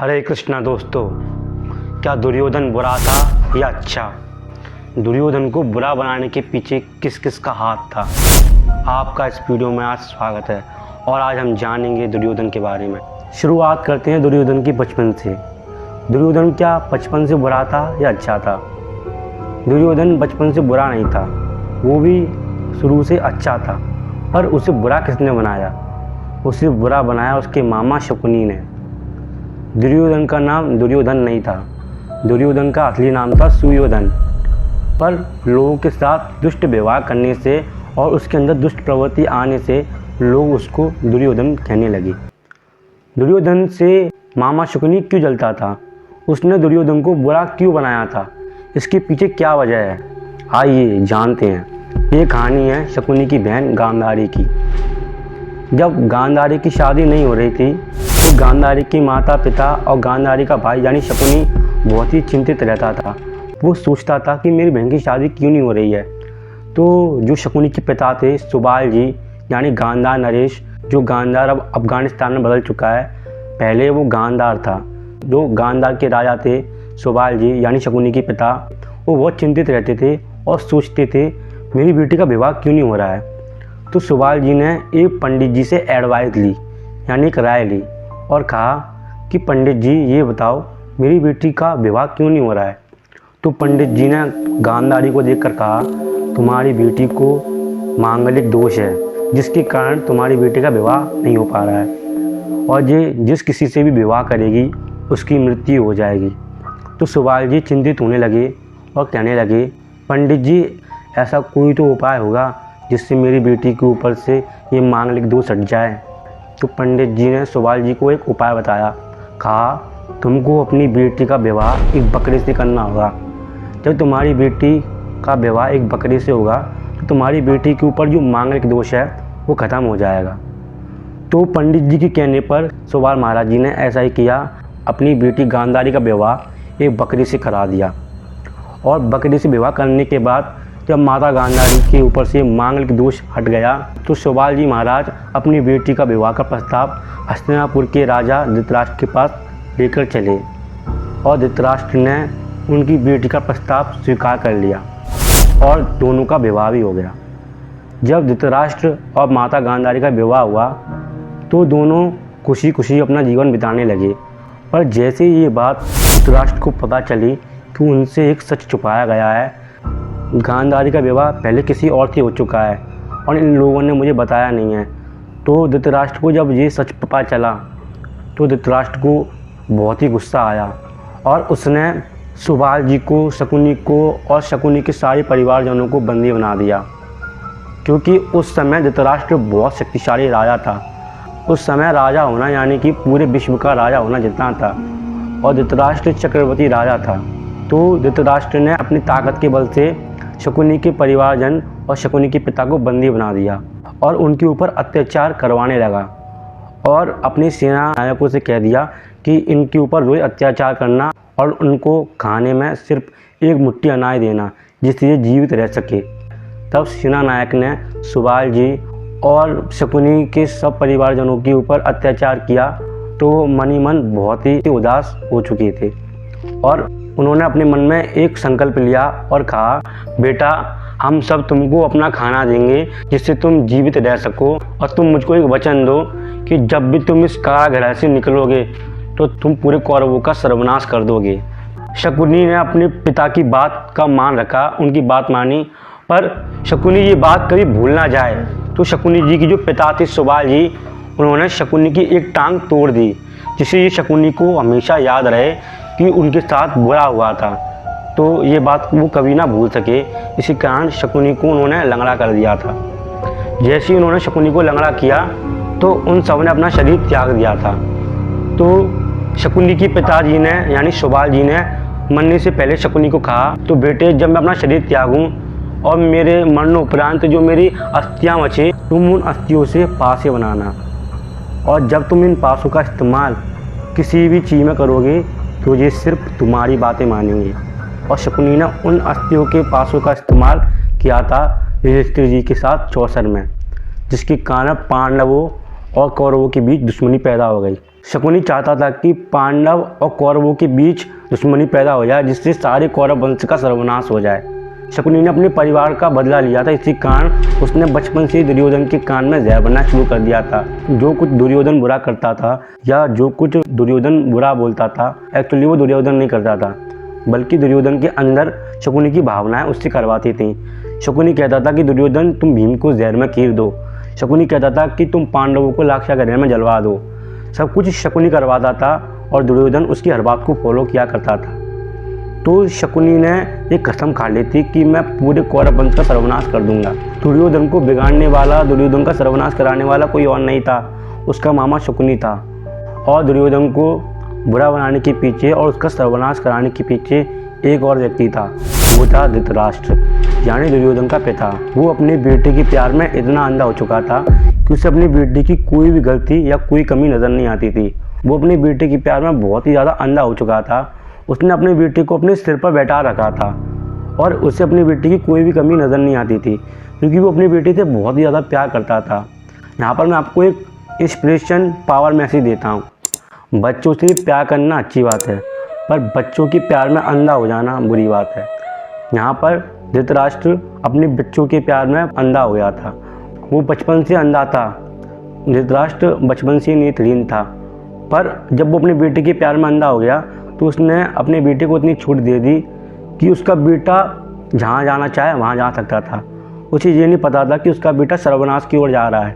हरे कृष्णा दोस्तों, क्या दुर्योधन बुरा था या अच्छा? दुर्योधन को बुरा बनाने के पीछे किस किस का हाथ था? आपका इस वीडियो में आज स्वागत है और आज हम जानेंगे दुर्योधन के बारे में। शुरुआत करते हैं दुर्योधन की बचपन से। दुर्योधन क्या बचपन से बुरा था या अच्छा था? दुर्योधन बचपन से बुरा नहीं था, वो भी शुरू से अच्छा था। पर उसे बुरा किसने बनाया? उसे बुरा बनाया उसके मामा शकुनी ने। दुर्योधन का नाम दुर्योधन नहीं था, दुर्योधन का असली नाम था सुयोधन। पर लोगों के साथ दुष्ट व्यवहार करने से और उसके अंदर दुष्ट प्रवृत्ति आने से लोग उसको दुर्योधन कहने लगे। दुर्योधन से मामा शकुनी क्यों जलता था? उसने दुर्योधन को बुरा क्यों बनाया था? इसके पीछे क्या वजह है? आइए जानते हैं। ये कहानी है शकुनी की बहन गांधारी की। जब गांधारी की शादी नहीं हो रही थी तो गांधारी की माता पिता और गांधारी का भाई यानी शकुनी बहुत ही चिंतित रहता था। वो सोचता था कि मेरी बहन की शादी क्यों नहीं हो रही है। तो जो शकुनी के पिता थे सुबाल जी यानी गांधार नरेश, जो गांधार अब अफगानिस्तान में बदल चुका है, पहले वो गांधार था। जो गांधार के राजा थे सुबाल जी यानी शकुनी के पिता, वो बहुत चिंतित रहते थे और सोचते थे मेरी बेटी का विवाह क्यों नहीं हो रहा है। तो सुबाल जी ने एक पंडित जी से एडवाइस ली यानी एक राय ली और कहा कि पंडित जी ये बताओ मेरी बेटी का विवाह क्यों नहीं हो रहा है। तो पंडित जी ने गांधारी को देखकर कहा तुम्हारी बेटी को मांगलिक दोष है जिसके कारण तुम्हारी बेटी का विवाह नहीं हो पा रहा है और ये जिस किसी से भी विवाह करेगी उसकी मृत्यु हो जाएगी। तो सुबाल जी चिंतित होने लगे और कहने लगे पंडित जी ऐसा कोई तो उपाय होगा जिससे मेरी बेटी के ऊपर से ये मांगलिक दोष हट जाए। तो पंडित जी ने सुबाल जी को एक उपाय बताया। कहा तुमको अपनी बेटी का विवाह एक बकरे से करना होगा। जब तुम्हारी बेटी का विवाह एक बकरे से होगा तो तुम्हारी बेटी के ऊपर जो मांगलिक दोष है वो ख़त्म हो जाएगा। तो पंडित जी के कहने पर सुबाल महाराज जी ने ऐसा ही किया। अपनी बेटी गांधारी का विवाह एक बकरी से करा दिया और बकरी से विवाह करने के बाद जब माता गांधारी के ऊपर से मांगलिक दोष हट गया तो सुबाल जी महाराज अपनी बेटी का विवाह का प्रस्ताव हस्तिनापुर के राजा धृतराष्ट्र के पास लेकर चले और धृतराष्ट्र ने उनकी बेटी का प्रस्ताव स्वीकार कर लिया और दोनों का विवाह भी हो गया। जब धृतराष्ट्र और माता गांधारी का विवाह हुआ तो दोनों खुशी खुशी अपना जीवन बिताने लगे। पर जैसे ये बात धृतराष्ट्र को पता चली कि उनसे एक सच छुपाया गया है, गांधारी का विवाह पहले किसी और से हो चुका है और इन लोगों ने मुझे बताया नहीं है, तो धृतराष्ट्र को जब ये सच पता चला तो धृतराष्ट्र को बहुत ही गुस्सा आया और उसने सुबाल जी को, शकुनी को और शकुनी के सारे परिवारजनों को बंदी बना दिया। क्योंकि उस समय धृतराष्ट्र बहुत शक्तिशाली राजा था। उस समय राजा होना यानी कि पूरे विश्व का राजा होना जितना था और धृतराष्ट्र चक्रवर्ती राजा था। तो धृतराष्ट्र ने अपनी ताकत के बल से शकुनी के परिवारजन और शकुनी के पिता को बंदी बना दिया और उनके ऊपर अत्याचार करवाने लगा और अपनी सेना नायकों से कह दिया कि इनके ऊपर रोज अत्याचार करना और उनको खाने में सिर्फ एक मुट्ठी अनाज देना जिससे ये जीवित रह सके। तब सेना नायक ने सुबाल जी और शकुनी के सब परिवारजनों के ऊपर अत्याचार किया तो मन ही मन बहुत ही उदास हो चुके थे और उन्होंने अपने मन में एक संकल्प लिया और कहा बेटा हम सब तुमको अपना खाना देंगे जिससे तुम जीवित रह सको और तुम मुझको एक वचन दो कि जब भी तुम इस कारागृह से निकलोगे तो तुम पूरे कौरवों का सर्वनाश कर दोगे। शकुनी ने अपने पिता की बात का मान रखा, उनकी बात मानी। पर शकुनी ये बात कभी भूल ना जाए तो शकुनी जी की जो पिता थे सुबाल जी, उन्होंने शकुनी की एक टांग तोड़ दी जिससे ये शकुनी को हमेशा याद रहे कि उनके साथ बुरा हुआ था। तो ये बात वो कभी ना भूल सके, इसी कारण शकुनी को उन्होंने लंगड़ा कर दिया था। जैसे ही उन्होंने शकुनी को लंगड़ा किया तो उन सब ने अपना शरीर त्याग दिया था। तो शकुनी के पिताजी ने यानी सुबाल जी ने मरने से पहले शकुनी को कहा तो बेटे जब मैं अपना शरीर त्यागूं और मेरे मरणोपरांत जो मेरी अस्थियाँ बचे तुम उन अस्थियों से पासे बनाना और जब तुम इन पासों का इस्तेमाल किसी भी चीज़ में करोगे तो ये सिर्फ तुम्हारी बातें मानेंगे। और शकुनी ने उन अस्थियों के पासों का इस्तेमाल किया था युधिष्ठिर जी के साथ चौसर में, जिसके कारण पांडवों और कौरवों के बीच दुश्मनी पैदा हो गई। शकुनी चाहता था कि पांडव और कौरवों के बीच दुश्मनी पैदा हो जाए, जिससे सारे कौरव वंश का सर्वनाश हो जाए। शकुनी ने अपने परिवार का बदला लिया था। इसी कारण उसने बचपन से ही दुर्योधन के कान में जहर बनना शुरू कर दिया था। जो कुछ दुर्योधन बुरा करता था या जो कुछ दुर्योधन बुरा बोलता था, एक्चुअली वो दुर्योधन नहीं करता था, बल्कि दुर्योधन के अंदर शकुनी की भावनाएं उससे करवाती थी। शकुनी कहता था कि दुर्योधन तुम भीम को जहर में कीर दो। शकुनी कहता था कि तुम पांडवों को लाक्षागृह में जलवा दो। सब कुछ शकुनी करवाता था और दुर्योधन उसकी हर बात को फॉलो किया करता था। तो शकुनी ने एक कसम खा ली थी कि मैं पूरे कौरव वंश का सर्वनाश कर दूंगा। दुर्योधन को बिगाड़ने वाला, दुर्योधन का सर्वनाश कराने वाला कोई और नहीं था, उसका मामा शकुनी था। और दुर्योधन को बुरा बनाने के पीछे और उसका सर्वनाश कराने के पीछे एक और व्यक्ति था, वो था धृतराष्ट्र, यानी दुर्योधन का पिता। वो अपने बेटे के प्यार में इतना अंधा हो चुका था कि उसे अपने बेटे की कोई भी गलती या कोई कमी नज़र नहीं आती थी। वो अपने बेटे के प्यार में बहुत ही ज़्यादा अंधा हो चुका था। उसने अपने बेटे को अपने सिर पर बैठा रखा था और उसे अपने बेटे की कोई भी कमी नज़र नहीं आती थी, क्योंकि वो अपने बेटे से बहुत ही ज़्यादा प्यार करता था। यहाँ पर मैं आपको एक इंस्पिरेशन पावर मैसेज देता हूँ। बच्चों से प्यार करना अच्छी बात है, पर बच्चों के प्यार में अंधा हो जाना बुरी बात है। यहाँ पर धृतराष्ट्र अपने बच्चों के प्यार में अंधा हो गया था। वो बचपन से अंधा था। धृतराष्ट्र बचपन से नेत्रहीन था, पर जब वो अपने बेटे के प्यार में अंधा हो गया तो उसने अपने बेटे को इतनी छूट दे दी कि उसका बेटा जहाँ जाना चाहे वहाँ जा सकता था। उसे ये नहीं पता था कि उसका बेटा सर्वनाश की ओर जा रहा है।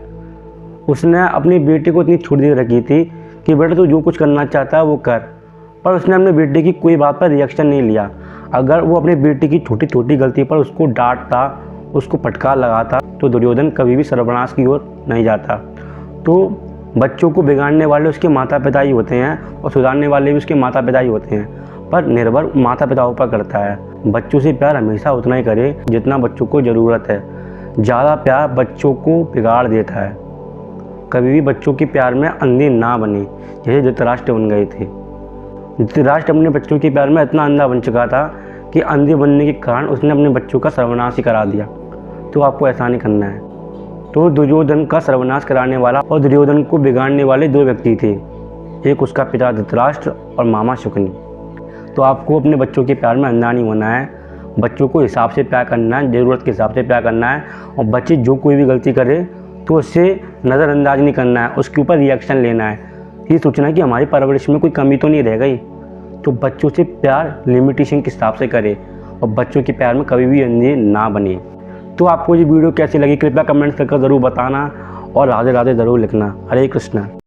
उसने अपने बेटे को इतनी छूट दे रखी थी कि बेटा तू जो कुछ करना चाहता है वो कर, पर उसने अपने बेटे की कोई बात पर रिएक्शन नहीं लिया। अगर वो अपने बेटे की छोटी छोटी गलती पर उसको डांटता, उसको फटकार लगाता, तो दुर्योधन कभी भी सर्वनाश की ओर नहीं जाता। तो बच्चों को बिगाड़ने वाले उसके माता पिता ही होते हैं और सुधारने वाले भी उसके माता पिता ही होते हैं, पर निर्भर माता पिताओं पर करता है। बच्चों से प्यार हमेशा उतना ही करे जितना बच्चों को ज़रूरत है। ज़्यादा प्यार बच्चों को बिगाड़ देता है। कभी भी बच्चों के प्यार में अंधे ना बने, जैसे धृतराष्ट्र बन गए थे। धृतराष्ट्र अपने बच्चों के प्यार में इतना अंधा बन चुका था कि अंधे बनने के कारण उसने अपने बच्चों का सर्वनाश ही करा दिया। तो आपको ऐसा नहीं करना है। तो दुर्योधन का सर्वनाश कराने वाला और दुर्योधन को बिगाड़ने वाले दो व्यक्ति थे, एक उसका पिता धृतराष्ट्र और मामा शकुनी। तो आपको अपने बच्चों के प्यार में अंधा नहीं होना है। बच्चों को हिसाब से प्यार करना है, ज़रूरत के हिसाब से प्यार करना है। और बच्चे जो कोई भी गलती करे तो उससे नज़रअंदाज नहीं करना है, उसके ऊपर रिएक्शन लेना है। ये सोचना है कि हमारी परवरिश में कोई कमी तो नहीं रह गई। तो बच्चों से प्यार लिमिटेशन के हिसाब से करे और बच्चों के प्यार में कभी भी अंधे ना बने। तो आपको ये वीडियो कैसी लगी कृपया कमेंट्स करके ज़रूर बताना और राधे राधे ज़रूर लिखना। हरे कृष्णा।